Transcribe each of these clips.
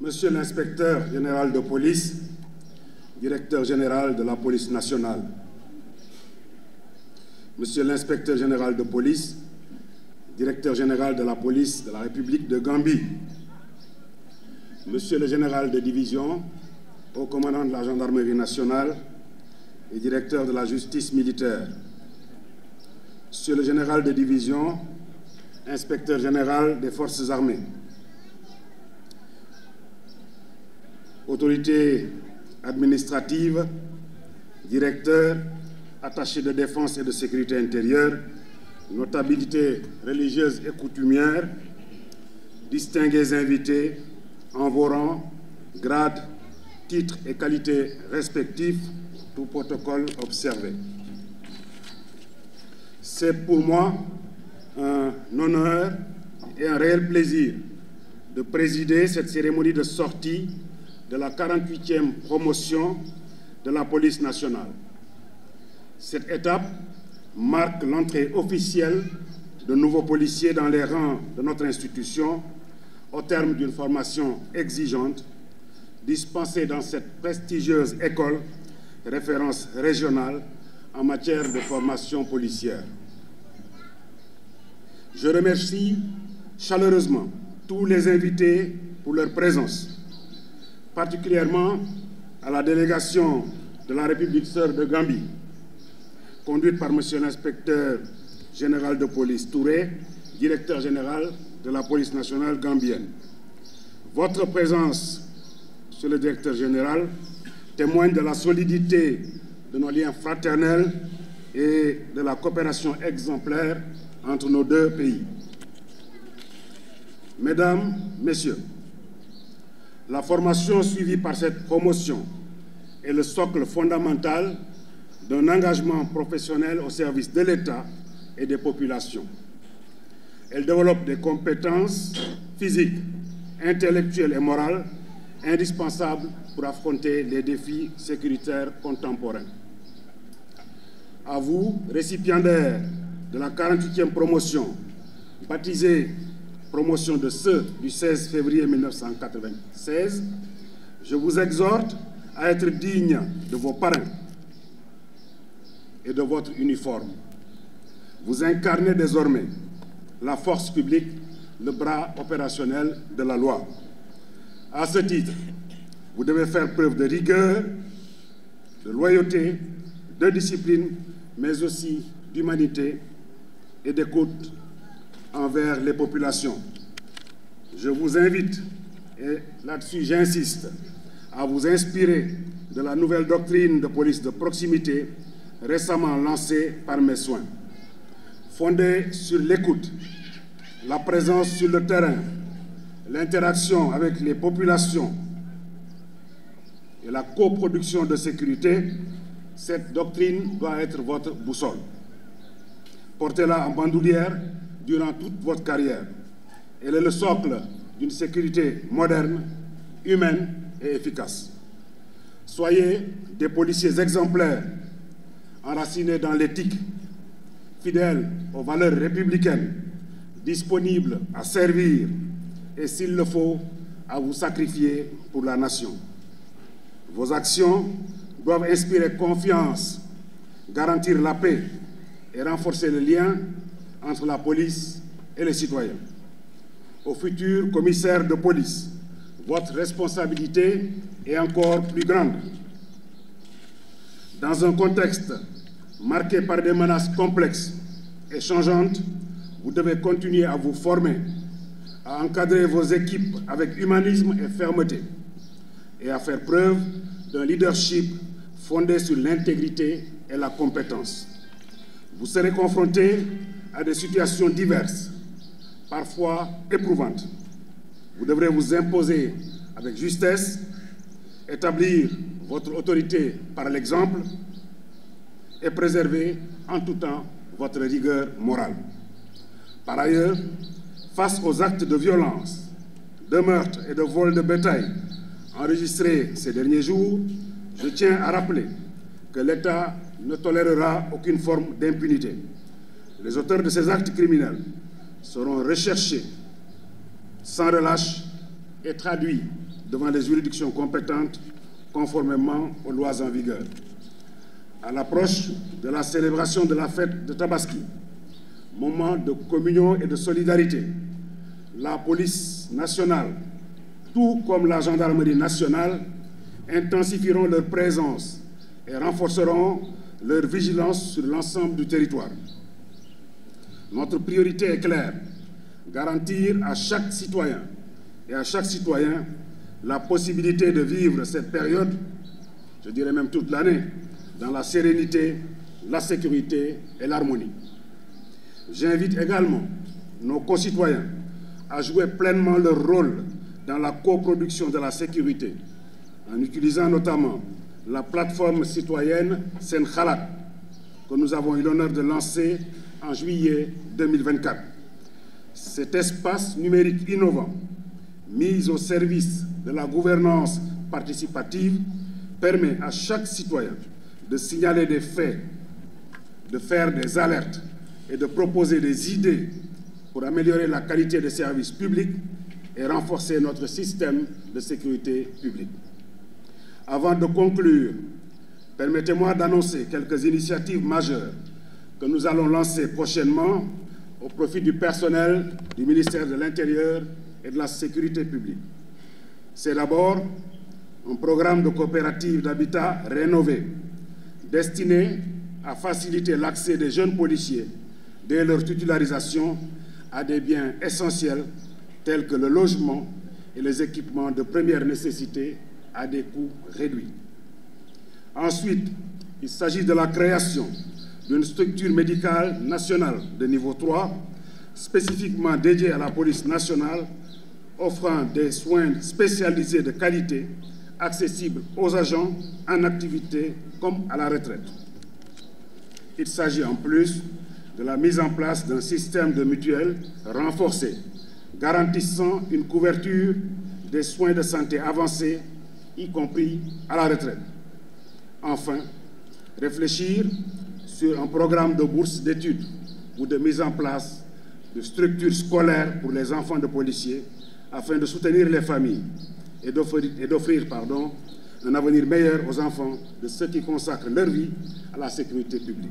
Monsieur l'inspecteur général de police, directeur général de la police nationale, Monsieur l'inspecteur général de police, directeur général de la police de la République de Gambie, Monsieur le général de division, haut commandant de la gendarmerie nationale et directeur de la justice militaire, Monsieur le général de division, inspecteur général des forces armées, autorités administratives, directeurs, attachés de défense et de sécurité intérieure, notabilités religieuses et coutumières, distingués invités, en vos rangs, grades, titres et qualités respectifs, tout protocole observé. C'est pour moi un honneur et un réel plaisir de présider cette cérémonie de sortie de la 48e promotion de la police nationale. Cette étape marque l'entrée officielle de nouveaux policiers dans les rangs de notre institution au terme d'une formation exigeante dispensée dans cette prestigieuse école, référence régionale en matière de formation policière. Je remercie chaleureusement tous les invités pour leur présence, particulièrement à la délégation de la République sœur de Gambie, conduite par Monsieur l'inspecteur général de police Touré, directeur général de la police nationale gambienne. Votre présence, Monsieur le directeur général, témoigne de la solidité de nos liens fraternels et de la coopération exemplaire entre nos deux pays. Mesdames, Messieurs, la formation suivie par cette promotion est le socle fondamental d'un engagement professionnel au service de l'État et des populations. Elle développe des compétences physiques, intellectuelles et morales indispensables pour affronter les défis sécuritaires contemporains. À vous, récipiendaires de la 48e promotion, baptisée promotion de ceux du 16 février 1996, je vous exhorte à être digne de vos parrains et de votre uniforme. Vous incarnez désormais la force publique, le bras opérationnel de la loi. À ce titre, vous devez faire preuve de rigueur, de loyauté, de discipline, mais aussi d'humanité et d'écoute envers les populations. Je vous invite, et là-dessus j'insiste, à vous inspirer de la nouvelle doctrine de police de proximité récemment lancée par mes soins. Fondée sur l'écoute, la présence sur le terrain, l'interaction avec les populations et la coproduction de sécurité, cette doctrine doit être votre boussole. Portez-la en bandoulière durant toute votre carrière. Elle est le socle d'une sécurité moderne, humaine et efficace. Soyez des policiers exemplaires, enracinés dans l'éthique, fidèles aux valeurs républicaines, disponibles à servir et, s'il le faut, à vous sacrifier pour la nation. Vos actions doivent inspirer confiance, garantir la paix et renforcer le lien entre la police et les citoyens. Au futur commissaire de police, votre responsabilité est encore plus grande. Dans un contexte marqué par des menaces complexes et changeantes, vous devez continuer à vous former, à encadrer vos équipes avec humanisme et fermeté, et à faire preuve d'un leadership fondé sur l'intégrité et la compétence. Vous serez confrontés à des situations diverses, parfois éprouvantes. Vous devrez vous imposer avec justesse, établir votre autorité par l'exemple et préserver en tout temps votre rigueur morale. Par ailleurs, face aux actes de violence, de meurtre et de vol de bétail enregistrés ces derniers jours, je tiens à rappeler que l'État ne tolérera aucune forme d'impunité. Les auteurs de ces actes criminels seront recherchés sans relâche et traduits devant les juridictions compétentes conformément aux lois en vigueur. À l'approche de la célébration de la fête de Tabaski, moment de communion et de solidarité, la police nationale, tout comme la gendarmerie nationale, intensifieront leur présence et renforceront leur vigilance sur l'ensemble du territoire. Notre priorité est claire, garantir à chaque citoyen et à chaque citoyen la possibilité de vivre cette période, je dirais même toute l'année, dans la sérénité, la sécurité et l'harmonie. J'invite également nos concitoyens à jouer pleinement leur rôle dans la coproduction de la sécurité, en utilisant notamment la plateforme citoyenne Sen Khalat, que nous avons eu l'honneur de lancer en juillet 2024. Cet espace numérique innovant, mis au service de la gouvernance participative, permet à chaque citoyen de signaler des faits, de faire des alertes et de proposer des idées pour améliorer la qualité des services publics et renforcer notre système de sécurité publique. Avant de conclure, permettez-moi d'annoncer quelques initiatives majeures que nous allons lancer prochainement au profit du personnel du ministère de l'Intérieur et de la Sécurité publique. C'est d'abord un programme de coopérative d'habitat rénové, destiné à faciliter l'accès des jeunes policiers dès leur titularisation à des biens essentiels tels que le logement et les équipements de première nécessité à des coûts réduits. Ensuite, il s'agit de la création d'une structure médicale nationale de niveau 3, spécifiquement dédiée à la police nationale, offrant des soins spécialisés de qualité, accessibles aux agents en activité comme à la retraite. Il s'agit en plus de la mise en place d'un système de mutuelle renforcé, garantissant une couverture des soins de santé avancés, y compris à la retraite. Enfin, réfléchir sur un programme de bourse d'études ou de mise en place de structures scolaires pour les enfants de policiers afin de soutenir les familles et d'offrir un avenir meilleur aux enfants de ceux qui consacrent leur vie à la sécurité publique.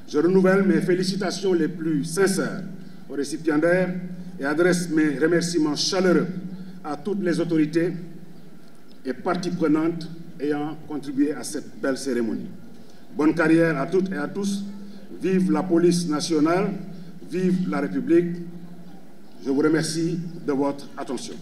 Je renouvelle mes félicitations les plus sincères aux récipiendaires et adresse mes remerciements chaleureux à toutes les autorités et parties prenantes ayant contribué à cette belle cérémonie. Bonne carrière à toutes et à tous. Vive la police nationale, vive la République. Je vous remercie de votre attention.